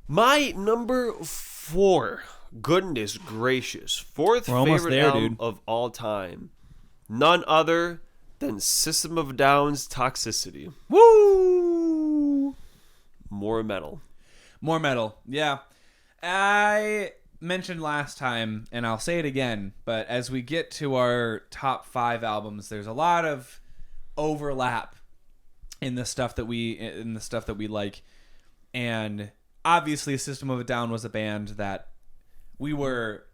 My number 4. Goodness gracious. 4th We're almost favorite there, album dude. of all time. None other than System of a Down's Toxicity. Woo! More metal. More metal. Yeah. I mentioned last time, and I'll say it again, but as we get to our top 5 albums, there's a lot of overlap in the stuff that we like. And obviously System of a Down was a band that we were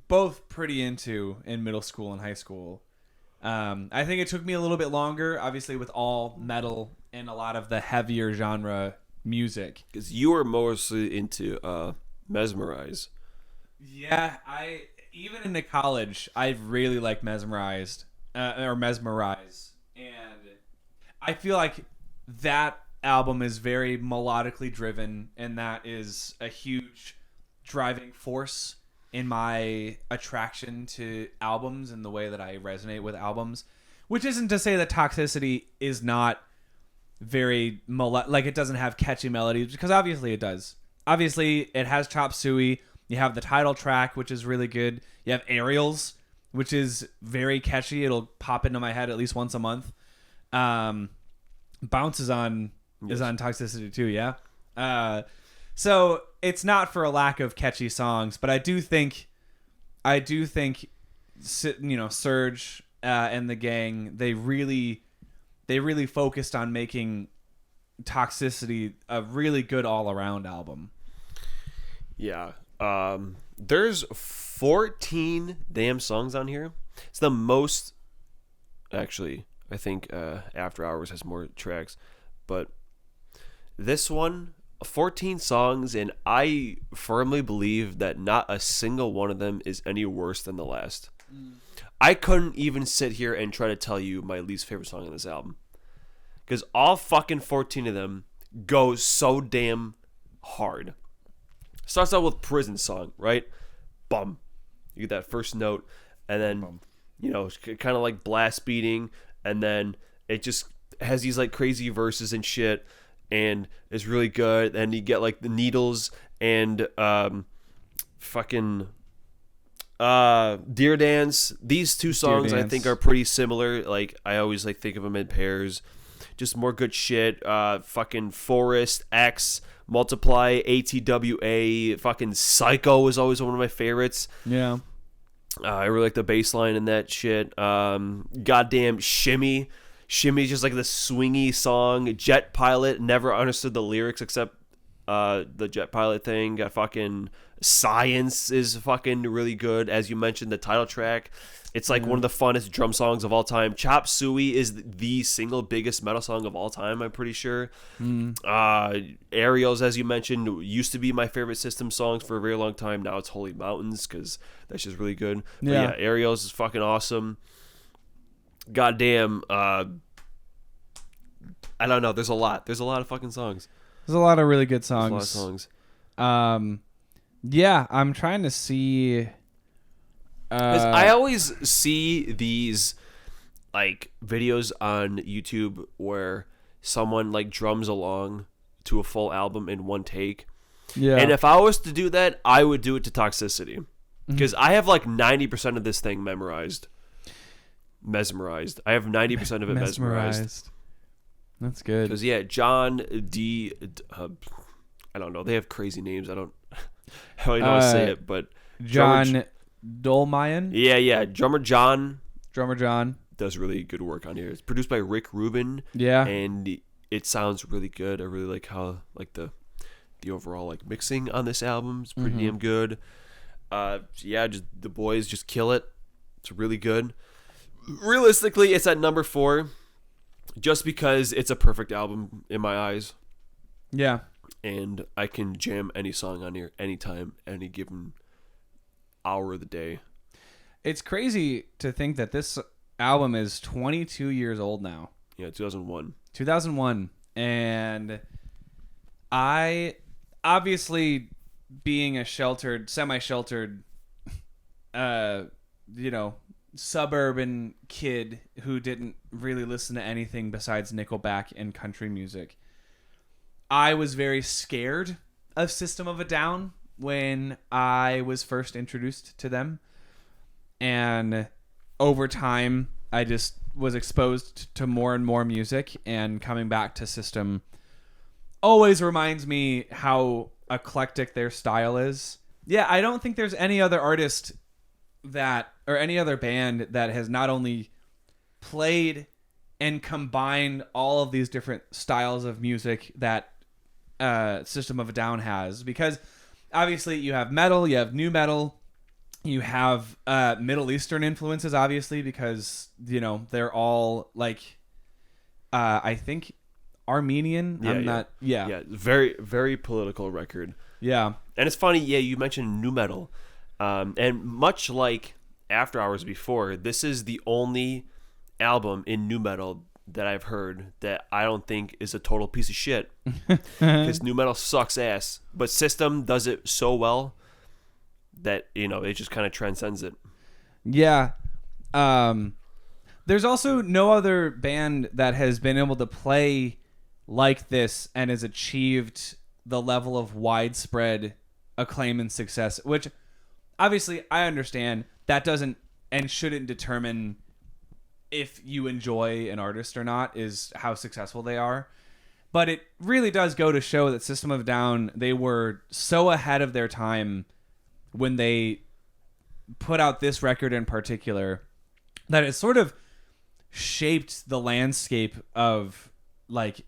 both pretty into in middle school and high school. I think it took me a little bit longer, obviously, with all metal and a lot of the heavier genre music. Because you were mostly into Mesmerize. Yeah, even into college, I really liked Mesmerize, and I feel like that album is very melodically driven, and that is a huge driving force in my attraction to albums and the way that I resonate with albums. Which isn't to say that Toxicity is not very like it doesn't have catchy melodies, because obviously it does. Obviously it has Chop Suey. You have the title track, which is really good. You have Aerials, which is very catchy. It'll pop into my head at least once a month. Bounce is on Toxicity too, yeah. So it's not for a lack of catchy songs, but I do think Surge and the gang, they really focused on making Toxicity a really good all around album. Yeah. There's 14 damn songs on here. It's the most. Actually, I think After Hours has more tracks, but this one, 14 songs, and I firmly believe that not a single one of them is any worse than the last. I couldn't even sit here and try to tell you my least favorite song on this album, because all fucking 14 of them go so damn hard. Starts out with Prison Song, right? Bum. You get that first note, and then, kind of like blast beating, and then it just has these like crazy verses and shit, and it's really good. And you get like the Needles and fucking Deer Dance. These two songs I think are pretty similar. Like I always like think of them in pairs. Just more good shit. Fucking Forest, X, Multiply, ATWA, fucking Psycho was always one of my favorites. Yeah. I really like the bass line in that shit. Goddamn Shimmy. Shimmy's just like the swingy song. Jet Pilot, never understood the lyrics except the Jet Pilot thing. Fucking Science is fucking really good. As you mentioned, the title track. It's like one of the funnest drum songs of all time. Chop Suey is the single biggest metal song of all time, I'm pretty sure. Aerials, as you mentioned, used to be my favorite System songs for a very long time. Now it's Holy Mountains, because that's just really good. But yeah, Aerials is fucking awesome. Goddamn, I don't know. There's a lot. There's a lot of fucking songs. There's a lot of really good songs. There's a lot of songs. Yeah, I'm trying to see. Because I always see these like videos on YouTube where someone like drums along to a full album in one take. Yeah. And if I was to do that, I would do it to Toxicity. Because I have like 90% of this thing mesmerized. I have 90% of it mesmerized. That's good. Because yeah, John D. I don't know. They have crazy names. I don't really know how to say it, but John Dolmayan. Yeah. Drummer John does really good work on here. It's produced by Rick Rubin. Yeah. And it sounds really good. I really like how like the overall like mixing on this album is pretty damn good. Just the boys just kill it. It's really good. Realistically, it's at number 4 just because it's a perfect album in my eyes. Yeah. And I can jam any song on here anytime, any given hour of the day. It's crazy to think that this album is 22 years old now. Yeah, 2001. 2001. And I, obviously, being a semi-sheltered, suburban kid who didn't really listen to anything besides Nickelback and country music, I was very scared of System of a Down when I was first introduced to them. And over time, I just was exposed to more and more music, and coming back to System always reminds me how eclectic their style is. Yeah, I don't think there's any other artist or any other band that has not only played and combined all of these different styles of music that System of a Down has. Because obviously you have metal, you have new metal, you have Middle Eastern influences, obviously, because, you know, they're all like, I think Armenian. Yeah. Very, very political record. Yeah. And it's funny, you mentioned new metal. And much like After Hours before, this is the only album in new metal that I've heard that I don't think is a total piece of shit. Because new metal sucks ass. But System does it so well that, you know, it just kind of transcends it. Yeah. There's also no other band that has been able to play like this and has achieved the level of widespread acclaim and success, which obviously I understand that doesn't and shouldn't determine if you enjoy an artist or not, is how successful they are. But it really does go to show that System of a Down, they were so ahead of their time when they put out this record in particular, that it sort of shaped the landscape of like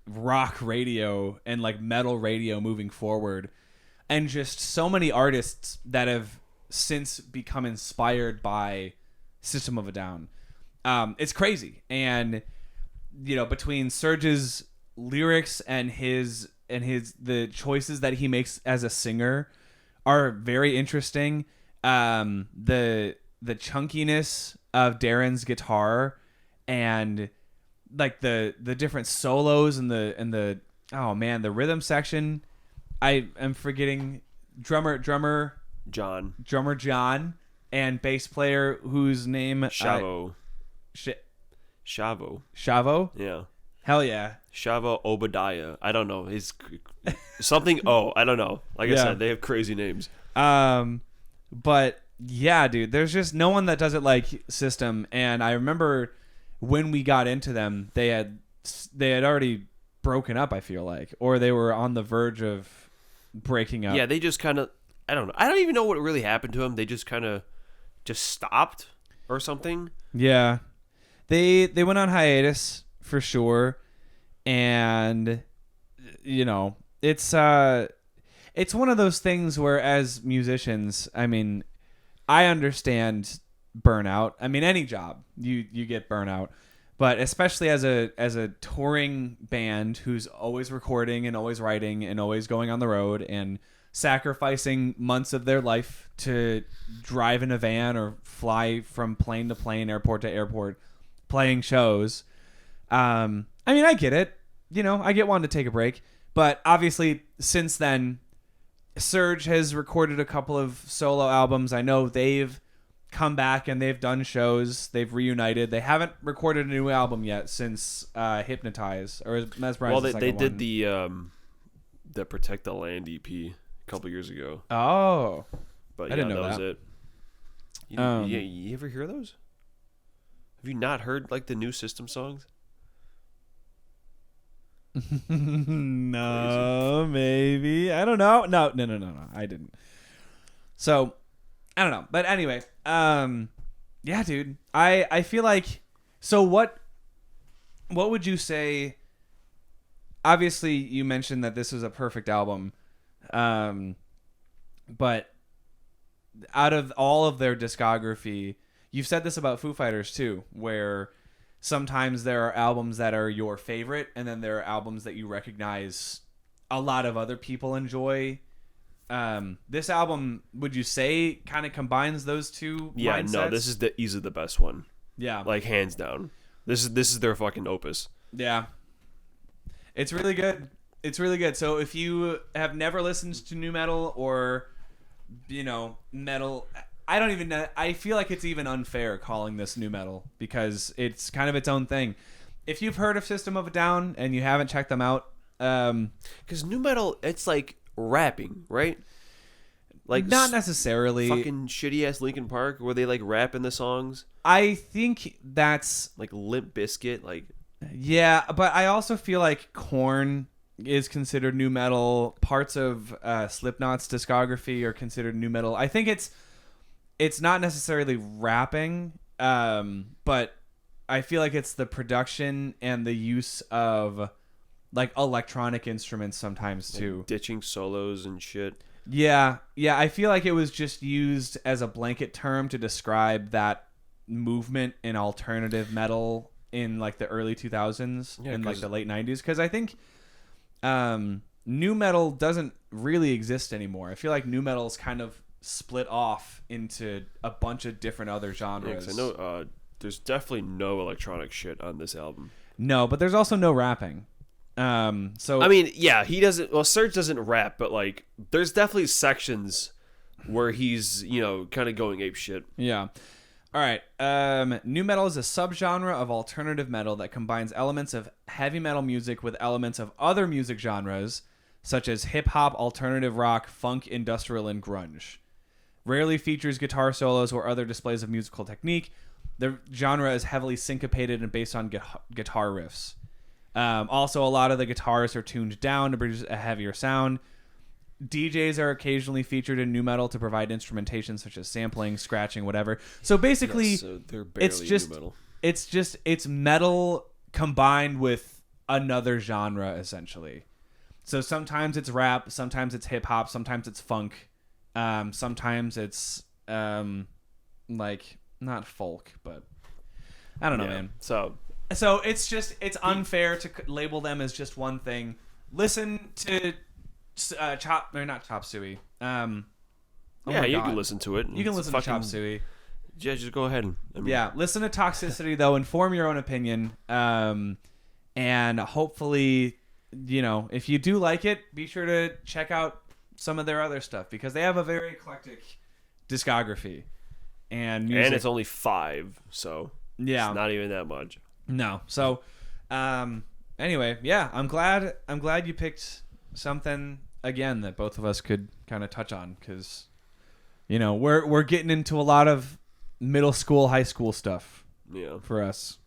rock radio and like metal radio moving forward. And just so many artists that have since become inspired by System of a Down. It's crazy. And, you know, between Serge's lyrics and the choices that he makes as a singer are very interesting. The chunkiness of Darren's guitar and like the different solos and the oh man, the rhythm section. I am forgetting drummer John and bass player whose name Shavo. Shavo? Yeah. Hell yeah. Shavo Obadiah. I don't know. He's something. I don't know. Like I said, they have crazy names. But yeah, dude, there's just no one that does it like System. And I remember when we got into them, they had already broken up, I feel like, or they were on the verge of breaking up. Yeah, they just kind of, I don't know. I don't even know what really happened to them. They just kind of just stopped or something. Yeah. They went on hiatus for sure. And, you know, it's one of those things where as musicians, I mean, I understand burnout. I mean, any job you get burnout, but especially as a touring band who's always recording and always writing and always going on the road and sacrificing months of their life to drive in a van or fly from plane to plane, airport to airport, playing shows. I mean, I get it. You know, I get wanting to take a break, but obviously since then, Serge has recorded a couple of solo albums. I know they've come back and they've done shows. They've reunited. They haven't recorded a new album yet since Hypnotize or Mesmerize. Well, they did the Protect the Land EP a couple years ago. Oh, but I didn't know that was that. it. You ever hear those? Have you not heard like the new System songs? No, maybe. I don't know. No. I didn't. So, I don't know. But anyway, yeah, dude. I feel like, so what would you say? Obviously, you mentioned that this was a perfect album. But out of all of their discography, you've said this about Foo Fighters too, where sometimes there are albums that are your favorite, and then there are albums that you recognize a lot of other people enjoy. This album, would you say, kind of combines those two mindsets? No, this is easily the best one. Yeah. Like, hands down. This is their fucking opus. Yeah. It's really good. It's really good. So if you have never listened to nu metal or, you know, metal, I don't even know. I feel like it's even unfair calling this nu metal because it's kind of its own thing. If you've heard of System of a Down and you haven't checked them out, because nu metal, it's like rapping, right? Like Not necessarily. fucking shitty ass Linkin Park where they like rap in the songs, I think that's like Limp Bizkit, like yeah, but I also feel like Korn is considered new metal. Parts of Slipknot's discography are considered new metal. I think it's not necessarily rapping, but I feel like it's the production and the use of like electronic instruments sometimes too. ditching solos and shit. Yeah, I feel like it was just used as a blanket term to describe that movement in alternative metal in like the early 2000s and like the late 90s, because I think new metal doesn't really exist anymore. I feel like new metal is kind of split off into a bunch of different other genres. Yeah, 'cause I know there's definitely no electronic shit on this album. No, but there's also no rapping. So I mean, yeah, he doesn't. Well, Serge doesn't rap, but like, there's definitely sections where he's kind of going ape shit. yeah. All right. Nu metal is a subgenre of alternative metal that combines elements of heavy metal music with elements of other music genres, such as hip hop, alternative rock, funk, industrial, and grunge. Rarely features guitar solos or other displays of musical technique. The genre is heavily syncopated and based on guitar riffs. Also, a lot of the guitars are tuned down to produce a heavier sound. DJs are occasionally featured in nu metal to provide instrumentation such as sampling, scratching, whatever. So basically, Yes, so they're barely it's nu metal. it's metal combined with another genre essentially. So sometimes it's rap, sometimes it's hip hop, sometimes it's funk, sometimes it's like not folk, but I don't know, man. So it's unfair to label them as just one not Chop Suey. You can listen to it. You can listen to Chop Suey. Yeah, just go ahead. Listen to Toxicity though, and form your own opinion. And hopefully, if you do like it, be sure to check out some of their other stuff because they have a very eclectic discography and music. And it's only 5, so yeah, it's not even that much. No. So, anyway, yeah, I'm glad you picked something again that both of us could kind of touch on because, we're getting into a lot of middle school, high school stuff. Yeah. For us.